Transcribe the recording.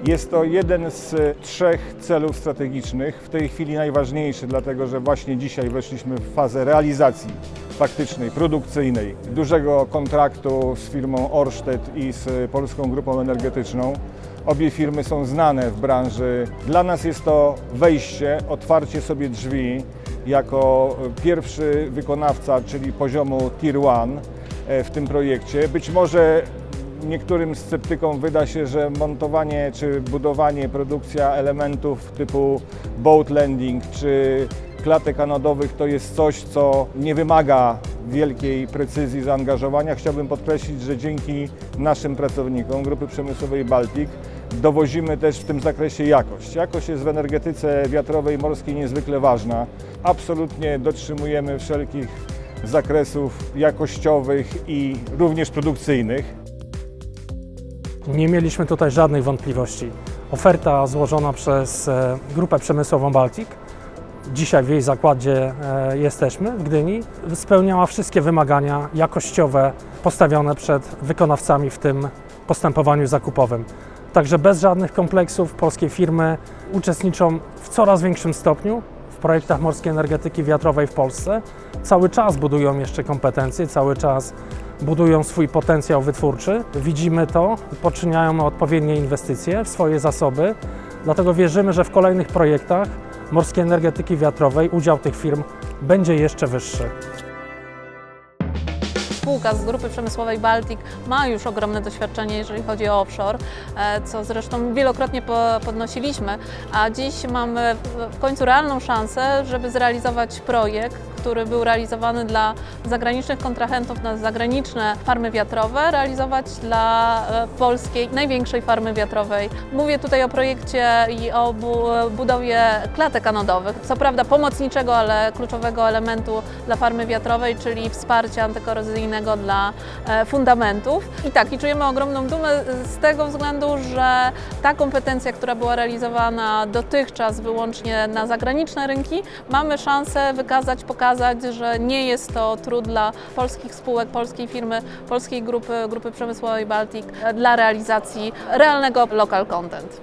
Jest to jeden z 3 celów strategicznych, w tej chwili najważniejszy, dlatego że właśnie dzisiaj weszliśmy w fazę realizacji faktycznej, produkcyjnej, dużego kontraktu z firmą Ørsted i z Polską Grupą Energetyczną. Obie firmy są znane w branży. Dla nas jest to wejście, otwarcie sobie drzwi jako pierwszy wykonawca, czyli poziomu Tier 1 w tym projekcie. Być może niektórym sceptykom wyda się, że montowanie czy budowanie, produkcja elementów typu boat landing czy klatek anodowych to jest coś, co nie wymaga wielkiej precyzji zaangażowania. Chciałbym podkreślić, że dzięki naszym pracownikom Grupy Przemysłowej Baltic dowozimy też w tym zakresie jakość. Jakość jest w energetyce wiatrowej morskiej niezwykle ważna. Absolutnie dotrzymujemy wszelkich zakresów jakościowych i również produkcyjnych. Nie mieliśmy tutaj żadnych wątpliwości. Oferta złożona przez Grupę Przemysłową Baltic, dzisiaj w jej zakładzie jesteśmy w Gdyni, spełniała wszystkie wymagania jakościowe postawione przed wykonawcami w tym postępowaniu zakupowym. Także bez żadnych kompleksów polskie firmy uczestniczą w coraz większym stopniu w projektach morskiej energetyki wiatrowej w Polsce. Cały czas budują jeszcze kompetencje, cały czas budują swój potencjał wytwórczy. Widzimy to, poczyniają odpowiednie inwestycje w swoje zasoby, dlatego wierzymy, że w kolejnych projektach morskiej energetyki wiatrowej udział tych firm będzie jeszcze wyższy. Spółka z Grupy Przemysłowej Baltic ma już ogromne doświadczenie, jeżeli chodzi o offshore, co zresztą wielokrotnie podnosiliśmy, a dziś mamy w końcu realną szansę, żeby zrealizować projekt, który był realizowany dla zagranicznych kontrahentów na zagraniczne farmy wiatrowe, realizować dla polskiej największej farmy wiatrowej. Mówię tutaj o projekcie i o budowie klatek anodowych, co prawda pomocniczego, ale kluczowego elementu dla farmy wiatrowej, czyli wsparcia antykorozyjnego dla fundamentów. I czujemy ogromną dumę z tego względu, że ta kompetencja, która była realizowana dotychczas wyłącznie na zagraniczne rynki, mamy szansę wykazać, pokazać, że nie jest to trud dla polskich spółek, polskiej firmy, polskiej Grupy Przemysłowej Baltic dla realizacji realnego local content.